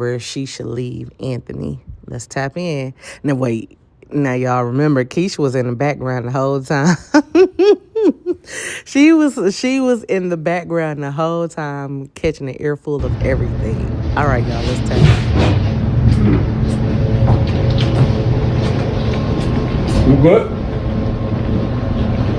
where she should leave Anthony. Let's tap in. Now wait. Now y'all remember Kiesha was in the background the whole time. she was in the background the whole time, catching an earful of everything. All right, y'all, let's tap You good?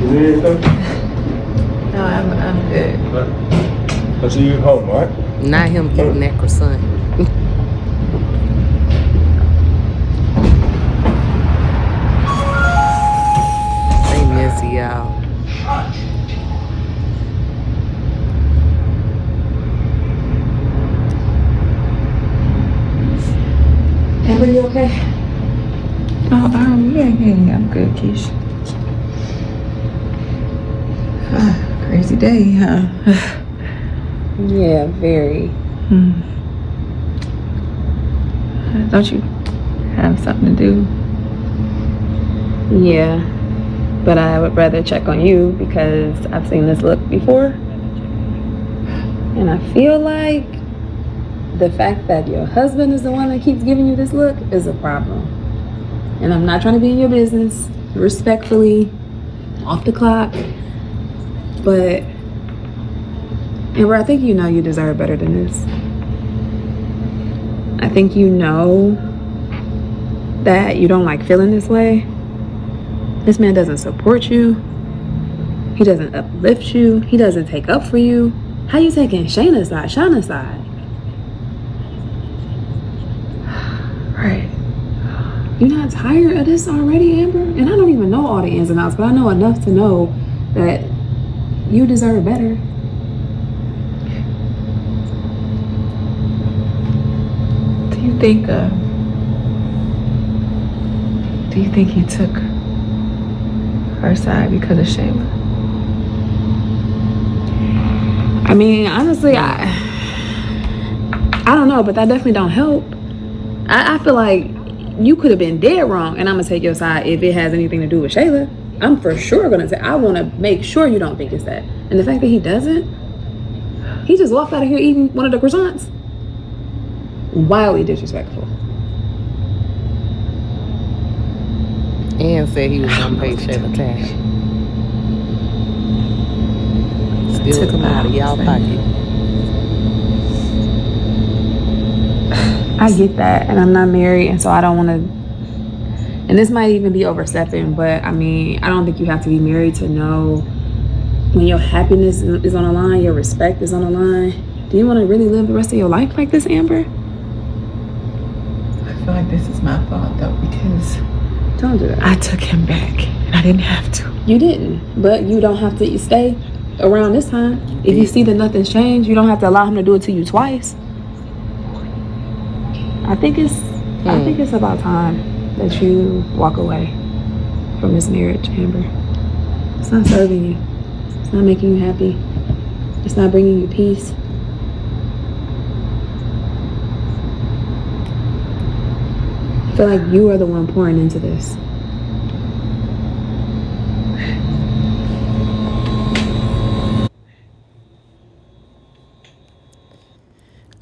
You need anything? No, I'm good. I see you at home, right? in. Not him eating that croissant. They messy, y'all. Amber, you okay? Oh, yeah, I'm good, Kiesha. Crazy day, huh? Yeah, very. Don't you have something to do? Yeah, but I would rather check on you because I've seen this look before. And I feel like the fact that your husband is the one that keeps giving you this look is a problem. And I'm not trying to be in your business, respectfully, off the clock. But, Amber, I think you know you deserve better than this. I think you know that you don't like feeling this way. This man doesn't support you. He doesn't uplift you. He doesn't take up for you. How you taking Shana's side? Right. You not tired of this already, Amber? And I don't even know all the ins and outs, but I know enough to know that you deserve better. Do you think he took her side because of Shayla? I mean, honestly, I don't know, but that definitely don't help. I feel like you could have been dead wrong, and I'm gonna take your side if it has anything to do with Shayla. I'm for sure gonna say I want to make sure you don't think it's that. And the fact that he doesn't, he just walked out of here eating one of the croissants. Wildly disrespectful. And said he was gonna pay Shayla tab. Still Took him out of out. y'all pocket. I get that, and I'm not married, and so I don't want to. And this might even be overstepping, but I mean, I don't think you have to be married to know when your happiness is on the line, your respect is on the line. Do you want to really live the rest of your life like this, Amber? I feel like this is my fault though, because Don't do that. I took him back and I didn't have to. You didn't, but you don't have to stay around this time. If you see that nothing's changed, you don't have to allow him to do it to you twice. I think it's about time that you walk away from this marriage, Amber. It's not serving you. It's not making you happy. It's not bringing you peace. I feel like you are the one pouring into this.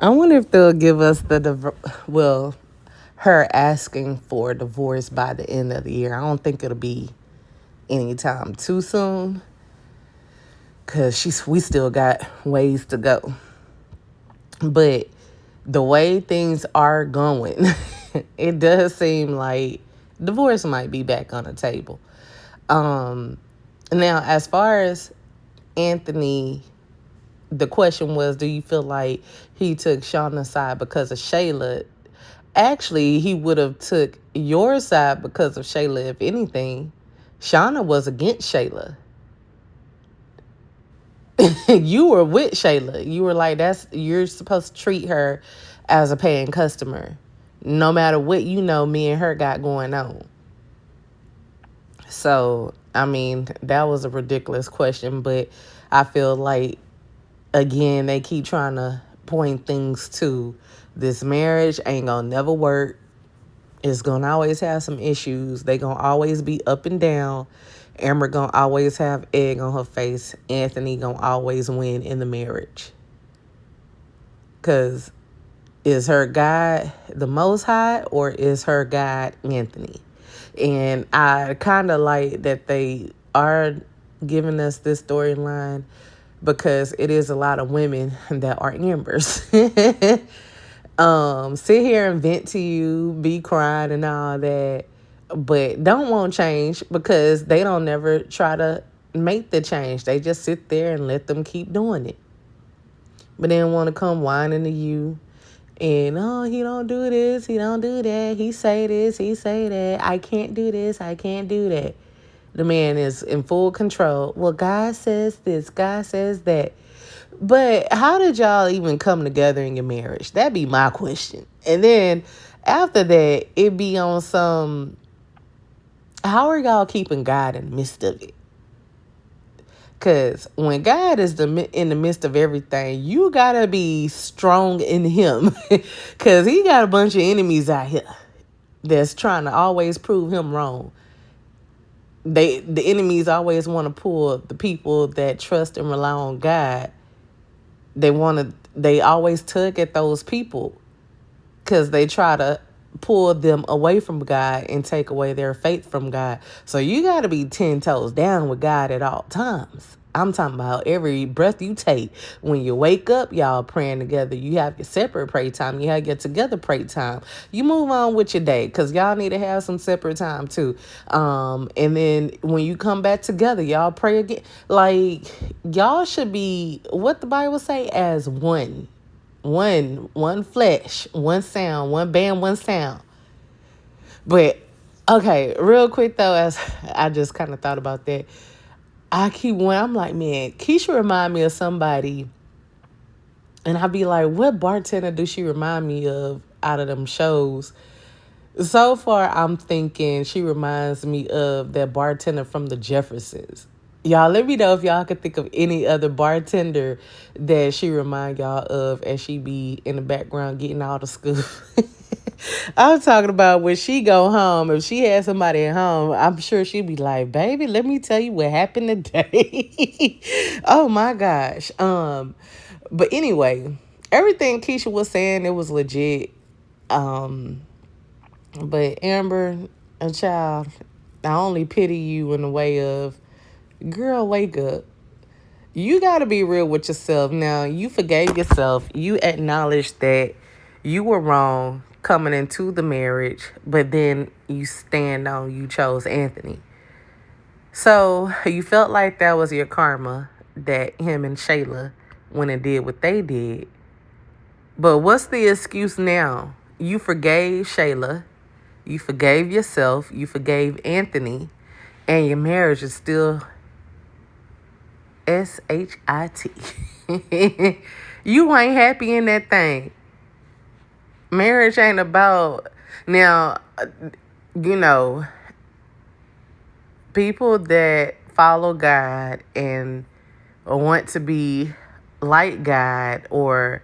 I wonder if they'll give us her asking for a divorce by the end of the year. I don't think it'll be anytime too soon, because we still got ways to go. But the way things are going, it does seem like divorce might be back on the table. Now, as far as Anthony, the question was, do you feel like he took Shauna's side because of Shayla? Actually, he would have took your side because of Shayla, if anything. Shana was against Shayla. You were with Shayla. You were like, you're supposed to treat her as a paying customer, no matter what me and her got going on. So, I mean, that was a ridiculous question, but I feel like, again, they keep trying to point things to this marriage ain't gonna never work. It's gonna always have some issues. They gonna always be up and down. Amber gonna always have egg on her face. Anthony gonna always win in the marriage. Because Is her God the Most High, or is her God Anthony? And I kind of like that they are giving us this storyline, because it is a lot of women that are Ambers. Sit here and vent to you, be crying and all that, but don't want change, because they don't never try to make the change. They just sit there and let them keep doing it. But then want to come whining to you. And, oh, he don't do this, he don't do that, he say this, he say that, I can't do this, I can't do that. The man is in full control. Well, God says this, God says that. But how did y'all even come together in your marriage? That'd be my question. And then after that, it be on some, how are y'all keeping God in the midst of it? Because when God is in the midst of everything, you got to be strong in him. Because he got a bunch of enemies out here that's trying to always prove him wrong. The enemies always want to pull the people that trust and rely on God. They always tug at those people, because they try to pull them away from God and take away their faith from God. So you got to be 10 toes down with God at all times. I'm talking about every breath you take. When you wake up, y'all praying together. You have your separate pray time. You have your together pray time. You move on with your day, because y'all need to have some separate time too. And then when you come back together, y'all pray again. Like, y'all should be, what the Bible say, as one. One flesh, one sound, one band, one sound. But, okay, real quick though, as I just kind of thought about that, I'm like, man, Kiesha remind me of somebody, and I be like, what bartender do she remind me of out of them shows? So far, I'm thinking she reminds me of that bartender from the Jeffersons. Y'all, let me know if y'all could think of any other bartender that she remind y'all of, as she be in the background getting all the scoop. I'm talking about when she go home, if she has somebody at home, I'm sure she'd be like, baby, let me tell you what happened today. Oh my gosh. But anyway, everything Kiesha was saying, it was legit. But Amber, a child, I only pity you in the way of, girl, wake up. You got to be real with yourself. Now, you forgave yourself. You acknowledged that you were wrong coming into the marriage, but then you chose Anthony. So you felt like that was your karma, that him and Shayla went and did what they did. But what's the excuse now? You forgave Shayla. You forgave yourself. You forgave Anthony. And your marriage is still SHIT. You ain't happy in that thing. Marriage ain't about, now, people that follow God and want to be like God, or,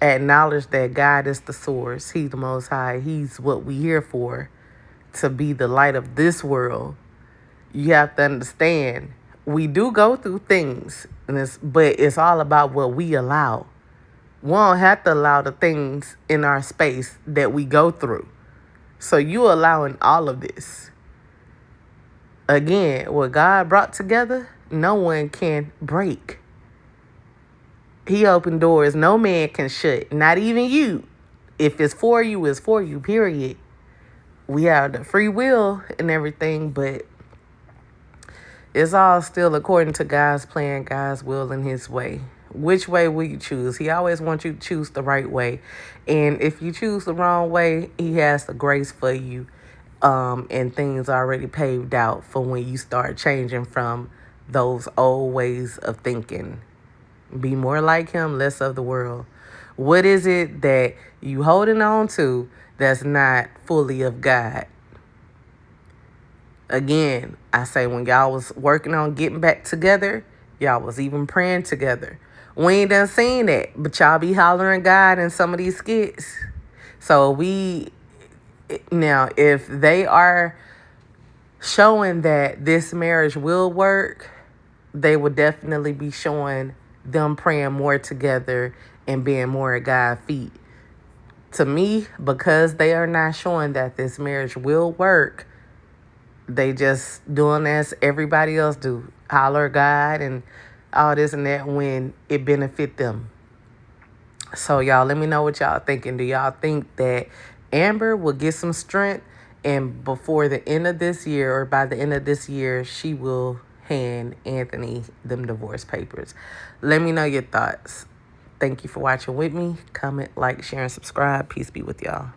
acknowledge that God is the source. He's the Most High. He's what we here for, to be the light of this world. You have to understand, we do go through things, but it's all about what we allow. We don't have to allow the things in our space that we go through. So you allowing all of this. Again, what God brought together, no one can break. He opened doors no man can shut, not even you. If it's for you, it's for you, period. We have the free will and everything, but it's all still according to God's plan, God's will, and his way. Which way will you choose? He always wants you to choose the right way. And if you choose the wrong way, he has the grace for you. And things already paved out for when you start changing from those old ways of thinking. Be more like him, less of the world. What is it that you holding on to that's not fully of God? Again, I say, when y'all was working on getting back together, y'all was even praying together. We ain't done seen that, but y'all be hollering God in some of these skits. So now, if they are showing that this marriage will work, they will definitely be showing them praying more together and being more at God's feet. To me, because they are not showing that this marriage will work, they just doing as everybody else do. Holler God and all this and that when it benefit them. So y'all, let me know what y'all thinking. Do y'all think that Amber will get some strength and before the end of this year or by the end of this year, she will hand Anthony them divorce papers? Let me know your thoughts. Thank you for watching with me. Comment, like, share, and subscribe. Peace be with y'all.